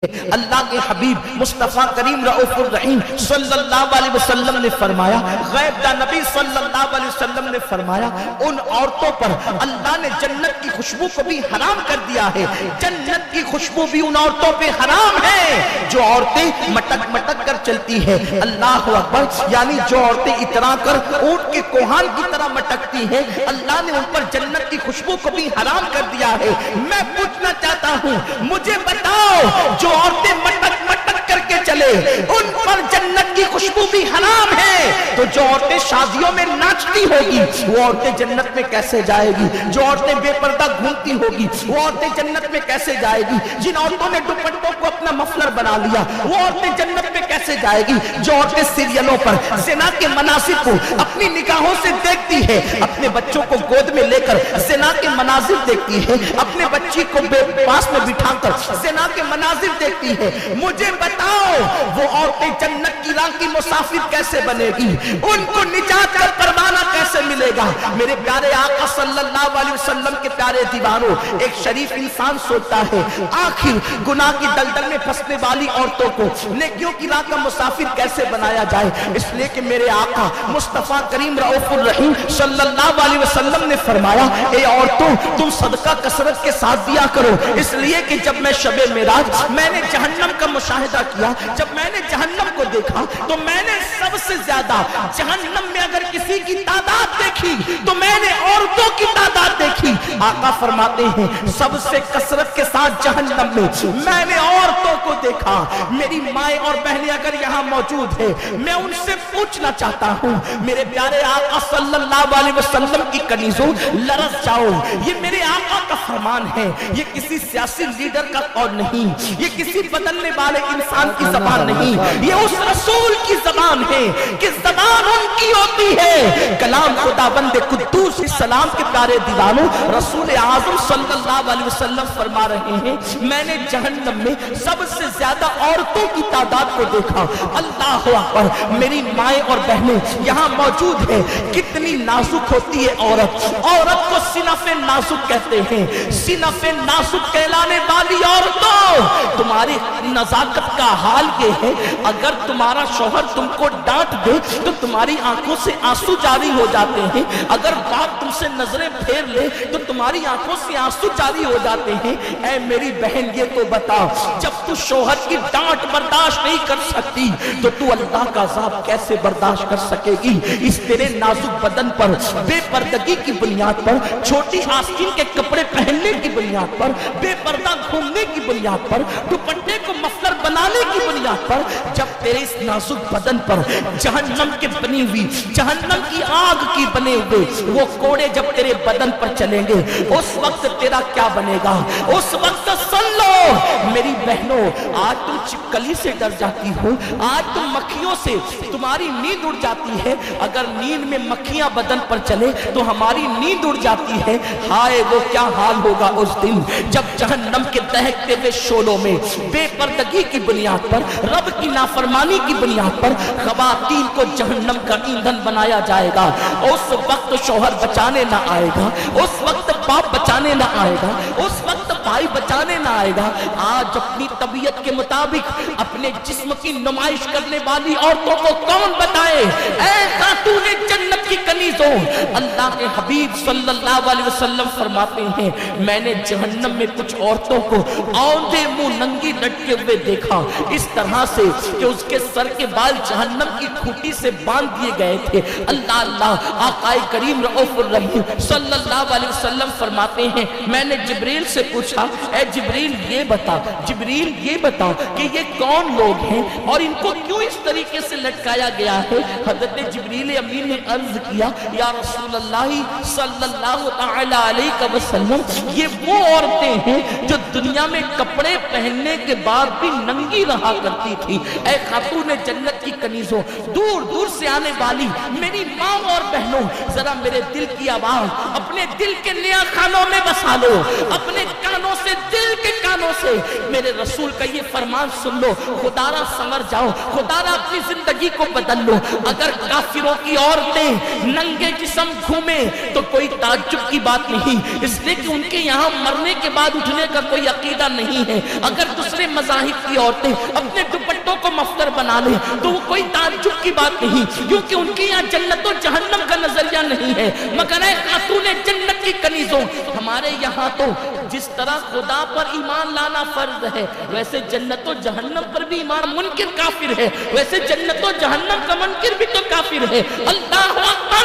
اللہ کے حبیب مصطفیٰ کریم رؤوف الرحیم صلی اللہ علیہ وسلم نے فرمایا، غیب دا نبی صلی اللہ علیہ وسلم نے فرمایا، ان عورتوں پر اللہ نے جنت کی خوشبو کو بھی حرام کر دیا ہے۔ جنت کی خوشبو بھی ان عورتوں پہ حرام ہے جو عورتیں مٹک مٹک کر چلتی ہیں۔ اللہ اکبر، یعنی جو عورتیں اترا کر اونٹ کے کوہان کی طرح مٹکتی ہیں، اللہ نے ان پر جنت کی خوشبو کو بھی حرام کر دیا ہے۔ میں پوچھنا چاہتا ہوں، مجھے بتاؤ جو عورتیں مٹک مٹک کر کے چلے ان پر جنت کی خوشبو بھی حرام ہے، تو جو عورتیں شادیوں میں ناچتی ہوگی وہ عورتیں جنت میں کیسے جائے گی؟ جو عورتیں بے پردہ گھومتی ہوگی وہ عورتیں جنت میں کیسے جائے گی؟ جن عورتوں نے دوپٹوں کو اپنا مفلر بنا لیا وہ عورتیں جنت میں کیسے جائے گی؟ جو عورتیں سیریلوں پر زنا کے مناظر کو اپنی نگاہوں سے دیکھتی ہے، اپنے بچوں کو گود میں لے کر زنا کے مناظر دیکھتی ہے، اپنے بچی کو پاس میں بٹھا کر زنا کے مناظر دیکھتی ہے، مجھے بتاؤ وہ عورتیں جنت کی راہ کی مسافر کیسے بنے گی؟ ان کو نجات کا پروانہ کیسے ملے گا؟ میرے پیارے آقا صلی اللہ علیہ وسلم کے پیارے دیوانوں، ایک شریف انسان سوچتا ہے آخر گناہ کی دلدل میں پھنسنے والی عورتوں کو نیکیوں کی راہ کا مسافر کیسے بنایا جائے؟ اس لیے کہ میرے آقا مصطفیٰ کریم رؤوف الرحیم صلی اللہ علیہ وسلم نے فرمایا، اے عورتوں تم صدقہ کثرت کے ساتھ دیا کرو، اس لیے کہ جب میں شب معراج میں نے جہنم کا مشاہدہ کیا، جب میں نے جہنم کو دیکھا تو میں نے سب سے زیادہ جہنم میں اگر کسی کی تعداد دیکھی تو میں نے عورتوں کی تعداد دیکھی۔ آقا فرماتے ہیں سب سے کثرت کے ساتھ جہنم میں نے عورتوں کو دیکھا۔ میری مائیں اور بہنیں اگر یہاں موجود ہیں، میں ان سے پوچھنا چاہتا ہوں، میرے پیارے آقا صلی اللہ علیہ وسلم کی کنیزوں لرز جاؤ، یہ میرے آقا کا فرمان ہے، یہ کسی سیاسی لیڈر کا قول نہیں، یہ کسی بدلنے والے انسان کی زبان نہیں، یہ اس رسول کی زبان ہے کہ زبان ان کی ہوتی ہے۔ کلام خدا بند قدوس السلام کے پیارے دیوانوں، رسول اعظم صلی اللہ علیہ وسلم فرما رہے ہیں میں نے جہنم میں سب سے زیادہ عورتوں کی تعداد کو دیکھا۔ اللہ اکبر، میری مائیں اور بہنیں یہاں موجود ہیں، کتنی نازک ہوتی ہے عورت۔ عورت کو صنف نازک کہتے ہیں، صنف نازک کہلانے والی عورتوں، تمہاری نزاکت کا حال یہ ہے اگر تمہارا شوہر تم کو ڈانٹ دے تو تمہاری آنکھوں سے آنسو جاری ہو جاتے ہیں، اگر باپ تم سے نظریں پھیر لے تو تمہاری آنکھوں سے آنسو جاری ہو جاتے ہیں۔ اے میری بہن یہ تو بتا، جب تو شوہر کی ڈانٹ برداشت نہیں کر سکتی تو تو اللہ کا عذاب کیسے برداشت کر سکے گی؟ اس تیرے نازک بدن پر بے پردگی کی بنیاد پر، چھوٹی آستین کے کپڑے پہننے کی بنیاد پر، بے پردہ گھومنے کی بنیاد پر، دوپٹے کو مفلر بنانے کی بنیاد پر، جب تیرے اس نازک بدن پر جہنم کے بنی ہوئی، جہنم کی آگ کی بنے ہوئے وہ کوڑے جب تیرے بدن پر چلیں گے اس وقت تیرا کیا بنے گا؟ اس وقت سن لو میری بہنوں، آج تم چپکلی سے ڈر جاتی ہو، آج تم مکھیوں سے تمہاری نیند اڑ جاتی ہے، اگر نیند میں مکھیاں بدن پر چلے تو ہماری نیند اڑ جاتی ہے۔ ہائے وہ کیا حال ہوگا اس دن جب جہنم کے دہکتے ہوئے شعلوں میں بے پردگی کی بنیاد پر، رب کی نافرمانی کی بنیاد پر خواتین کو جہنم کا ایندھن بنایا جائے گا۔ اس وقت شوہر بچانے نہ آئے گا، اس وقت باپ بچانے نہ آئے گا، اس وقت بھائی بچانے نہ آئے گا۔ آج اپنی طبیعت کے مطابق اپنے جسم کی نمائش کرنے والی عورتوں کو کون بتائے؟ اے خاتون جنت کی کنیزوں، اللہ کے حبیب صلی اللہ علیہ وسلم فرماتے ہیں میں نے جہنم میں کچھ عورتوں کو آندھے منہ ننگی لٹکے ہوئے دیکھا، اس طرح سے کہ اس کے سر کے بال جہنم کی کھوٹی سے باندھ دیے گئے تھے۔ اللہ اللہ، آقا کریم رؤوف الرحیم صلی اللہ علیہ وسلم فرماتے ہیں میں نے جبریل سے پوچھا اے جبریل یہ بتا، جبریل یہ بتا کہ یہ کون لوگ ہیں اور ان کو کیوں اس طریقے سے لٹکایا گیا ہے؟ حضرت جبریل امین نے عرض کیا یا رسول اللہ صلی اللہ تعالی علیہ وسلم، یہ وہ عورتیں ہیں جو دنیا میں کپڑے پہننے کے بعد بھی ننگی رہا کرتی تھی۔ اے خاتون جنت کی کنیزوں، دور دور سے آنے والی میری ماں اور بہنوں، ذرا میرے دل کی آواز اپنے دل کے نیا خانوں میں بسا لو، اپنے کانوں سے دل کے کانوں کانوں سے میرے رسول کا یہ فرمان سن لو، خدارا سنور جاؤ، خدارا اپنی زندگی کو بدل لو۔ اگر کافروں کی عورتیں ننگے جسم گھومیں تو کوئی تعجب کی بات نہیں، اس لیے کہ ان کے یہاں مرنے کے بعد اٹھنے کا کوئی عقیدہ نہیں ہے۔ اگر دوسرے مذاہب کی عورتیں اپنے دوپٹوں کو مفخر بنا لیں تو وہ کوئی تعجب کی بات نہیں، کیونکہ ان کے یہاں جنت و جہنم کا نظریہ نہیں ہے۔ مگر اے خاتون جنت کی کنیزوں، ہمارے یہاں تو جس طرح خدا پر ایمان لانا فرض ہے، ویسے جنت و جہنم پر بھی ایمان منکر کافر ہے، ویسے جنت و جہنم کا منکر بھی تو کافر ہے۔ اللہ اکبر!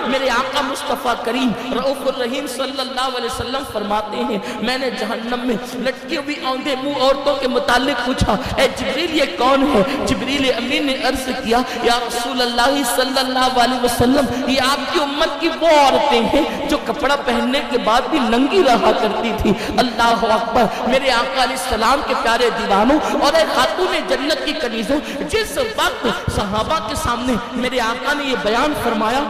میرے آقا مصطفیٰ کریم رؤوف الرحیم صلی اللہ علیہ وسلم فرماتے ہیں، میں نے جہنم میں لٹکی ہوئی آندھے منہ عورتوں کے متعلق پوچھا، اے جبریل یہ کون ہے؟ جبریل امین نے عرض کیا، یا رسول اللہ صلی اللہ علیہ وسلم، یہ آپ کی امت کی وہ عورتیں ہیں جو کپڑا پہننے کے بعد بھی ننگی رہا کرتی تھی۔ اللہ اکبر! میرے آقا علیہ السلام کے پیارے دیوانوں اور اے خاتون جنت کی کنیزوں، جس وقت صحابہ کے سامنے میرے آقا نے یہ بیان فرمایا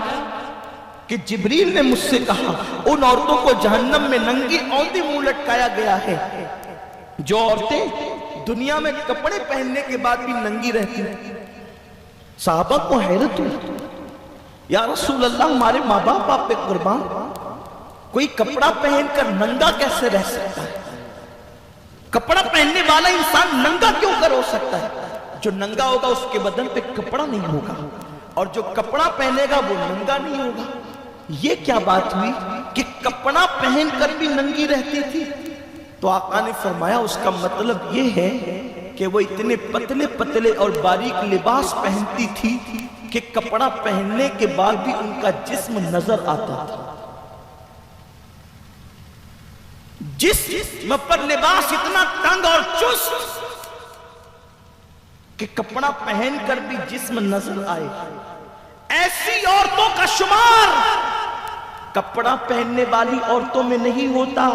کہ جبریل نے مجھ سے کہا ان عورتوں کو جہنم میں ننگی اوندھی منہ لٹکایا گیا ہے جو عورتیں دنیا میں کپڑے پہننے کے بعد بھی ننگی رہتی ہیں۔ صحابہ کو حیرت ہوئی، یا رسول اللہ ہمارے ماں باپ آپ پہ قربان، کوئی کپڑا پہن کر ننگا کیسے رہ سکتا ہے؟ کپڑا پہننے والا انسان ننگا کیوں کر ہو سکتا ہے؟ جو ننگا ہوگا اس کے بدن پہ کپڑا نہیں ہوگا، اور جو کپڑا پہنے گا وہ ننگا نہیں ہوگا۔ یہ کیا بات ہوئی کہ کپڑا پہن کر بھی ننگی رہتی تھی؟ تو آقا نے فرمایا اس کا مطلب یہ ہے کہ وہ اتنے پتلے پتلے اور باریک لباس پہنتی تھی کہ کپڑا پہننے کے بعد بھی ان کا جسم نظر آتا تھا۔ جسم پر لباس اتنا تنگ اور چست کہ کپڑا پہن کر بھی جسم نظر آئے، ایسی عورتوں کا شمار کپڑا پہننے والی عورتوں میں نہیں ہوتا۔